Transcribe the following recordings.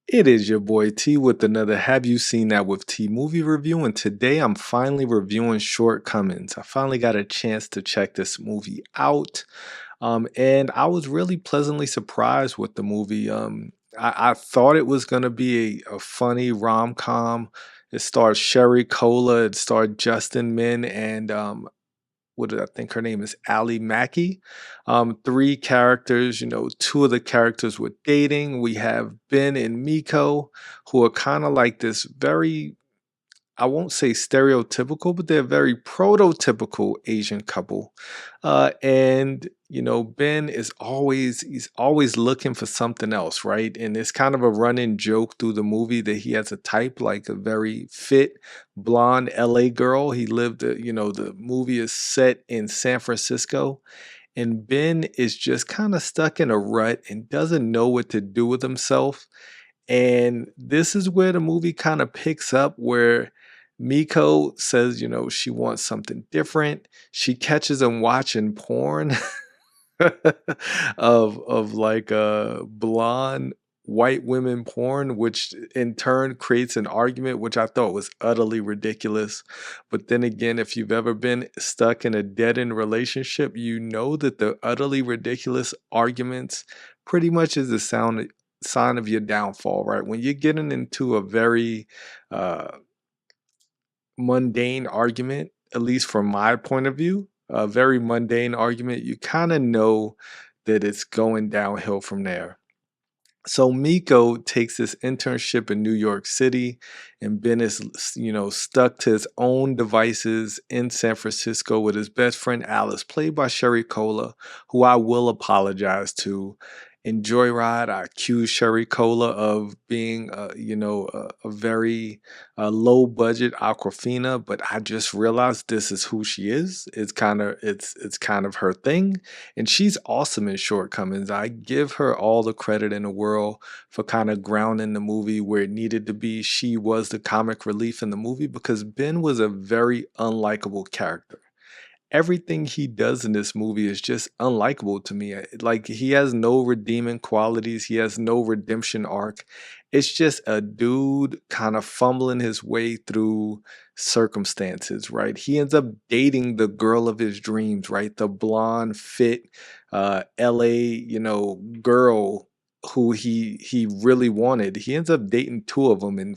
It is your boy T with another Have You Seen That with T movie review, and today I'm finally reviewing Shortcomings. I finally got a chance to check this movie out, and I was really pleasantly surprised with the movie. I thought it was gonna be a funny rom-com. It stars Sherry Cola, it starred Justin Min, and what did I think her name is? Ali Mackey. Three characters, two of the characters were dating. We have Ben and Miko, who are kind of like this very, I won't say stereotypical, but they're very prototypical Asian couple. And Ben is always looking for something else, right? And it's kind of a running joke through the movie that he has a type, like a very fit blonde LA girl. He lived, the movie is set in San Francisco, and Ben is just kind of stuck in a rut and doesn't know what to do with himself. And this is where the movie kind of picks up, where Miko says, she wants something different. She catches him watching porn of like blonde white women porn, which in turn creates an argument which I thought was utterly ridiculous. But then again, if you've ever been stuck in a dead end relationship, you know that the utterly ridiculous arguments pretty much is the sign of your downfall, right? When you're getting into a very uh mundane argument, at least from my point of view, a very mundane argument, you kind of know that it's going downhill from there. So Miko takes this internship in New York City, and Ben is, stuck to his own devices in San Francisco with his best friend Alice, played by Sherry Cola, who I will apologize to. In Joyride, I accused Sherry Cola of being, a very low budget Aquafina, but I just realized this is who she is. It's kind of her thing, and she's awesome in Shortcomings. I give her all the credit in the world for kind of grounding the movie where it needed to be. She was the comic relief in the movie because Ben was a very unlikable character. Everything he does in this movie is just unlikable to me. Like, he has no redeeming qualities, he has no redemption arc. It's just a dude kind of fumbling his way through circumstances, right? He ends up dating the girl of his dreams, right? The blonde, fit, LA, girl who he really wanted. He ends up dating two of them, and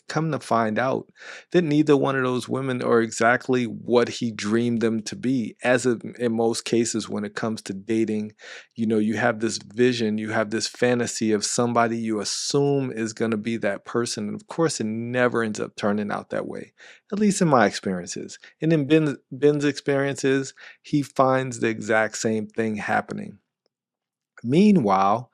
come to find out that neither one of those women are exactly what he dreamed them to be. In most cases, when it comes to dating, you have this vision, you have this fantasy of somebody you assume is going to be that person. And of course, it never ends up turning out that way, at least in my experiences. And in Ben's experiences, he finds the exact same thing happening. Meanwhile,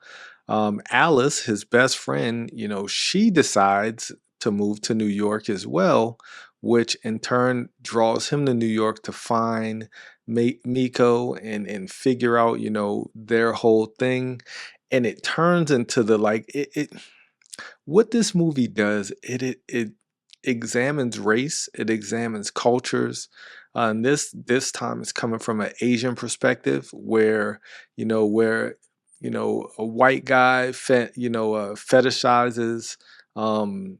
Alice, his best friend, she decides to move to New York as well, which in turn draws him to New York to find Miko and figure out, their whole thing. And it turns into the like it what this movie does, it examines race, it examines cultures. And this time it's coming from an Asian perspective, where a white guy fetishizes um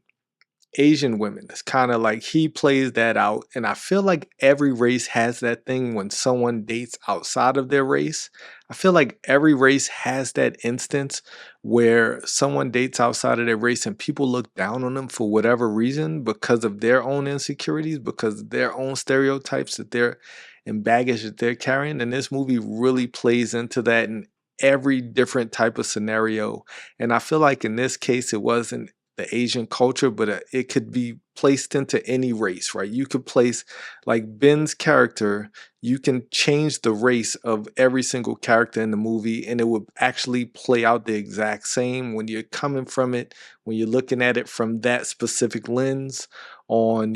Asian women. It's kind of like he plays that out. And I feel like every race has that thing when someone dates outside of their race. I feel like every race has that instance where someone dates outside of their race and people look down on them for whatever reason because of their own insecurities, because of their own stereotypes that they're and baggage that they're carrying. And this movie really plays into that in every different type of scenario. And I feel like in this case, it wasn't the Asian culture, but it could be placed into any race, right? You could place like Ben's character, you can change the race of every single character in the movie, and it would actually play out the exact same when you're coming from it, when you're looking at it from that specific lens on,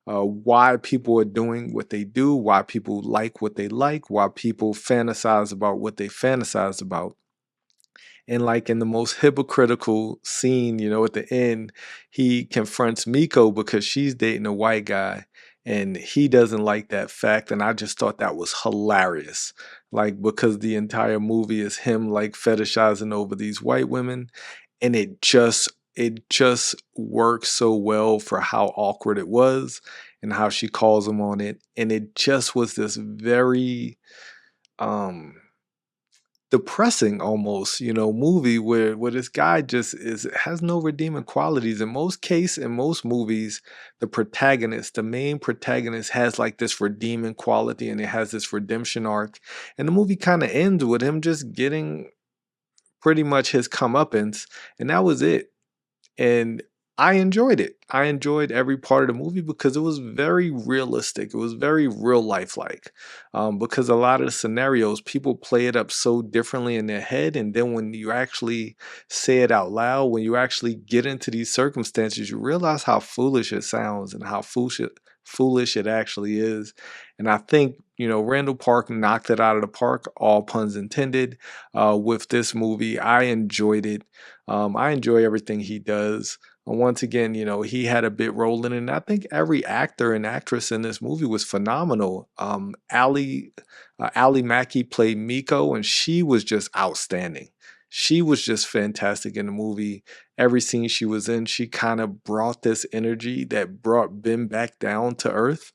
why people are doing what they do, why people like what they like, why people fantasize about what they fantasize about. And like in the most hypocritical scene, at the end, he confronts Miko because she's dating a white guy and he doesn't like that fact. And I just thought that was hilarious. Like, because the entire movie is him like fetishizing over these white women. and it just works so well for how awkward it was and how she calls him on it, and it just was this very um depressing almost, movie where this guy just is has no redeeming qualities. In most movies, the main protagonist has like this redeeming quality and it has this redemption arc. And the movie kind of ends with him just getting pretty much his comeuppance, and that was it. And I enjoyed it. I enjoyed every part of the movie because it was very realistic. It was very real life like. Because a lot of the scenarios, people play it up so differently in their head, and then when you actually say it out loud, when you actually get into these circumstances, you realize how foolish it sounds and how foolish it actually is. And I think Randall Park knocked it out of the park, all puns intended. With this movie, I enjoyed it. I enjoy everything he does. And once again, he had a bit rolling, and I think every actor and actress in this movie was phenomenal. Ali Mackey played Miko, and she was just outstanding. She was just fantastic in the movie. Every scene she was in, she kind of brought this energy that brought Ben back down to earth.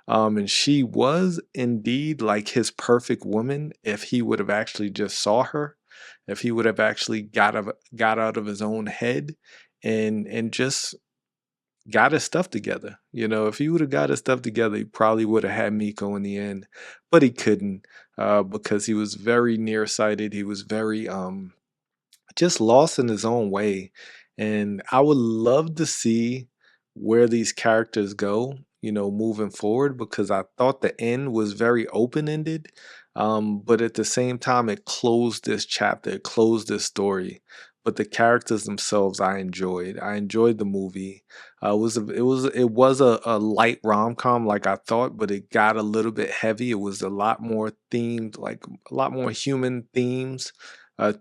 And she was indeed like his perfect woman if he would have actually just saw her, if he would have actually got out of his own head and just got his stuff together. If he would have got his stuff together, he probably would have had Miko in the end, but he couldn't because he was very nearsighted. He was very just lost in his own way. And I would love to see where these characters go, moving forward, because I thought the end was very open ended. But at the same time, it closed this chapter, it closed this story. But the characters themselves, I enjoyed. I enjoyed the movie. It was a light rom com like I thought, but it got a little bit heavy. It was a lot more themed, like a lot more human themes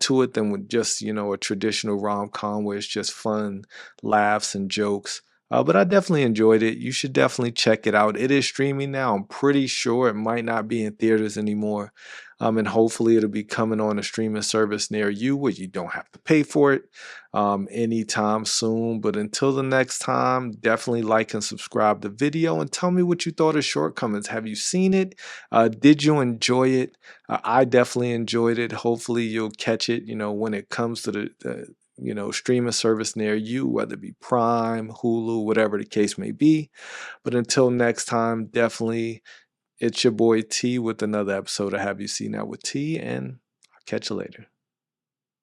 to it than with just a traditional rom-com where it's just fun laughs and jokes. But I definitely enjoyed it. You should definitely check it out. It is streaming now. I'm pretty sure it might not be in theaters anymore. And hopefully it'll be coming on a streaming service near you where you don't have to pay for it anytime soon. But until the next time, definitely like and subscribe the video and tell me what you thought of Shortcomings. Have you seen it? Did you enjoy it? I definitely enjoyed it. Hopefully you'll catch it, when it comes to the streaming service near you, whether it be Prime, Hulu, whatever the case may be. But until next time, definitely it's your boy T with another episode of Have You Seen That with T, and I'll catch you later.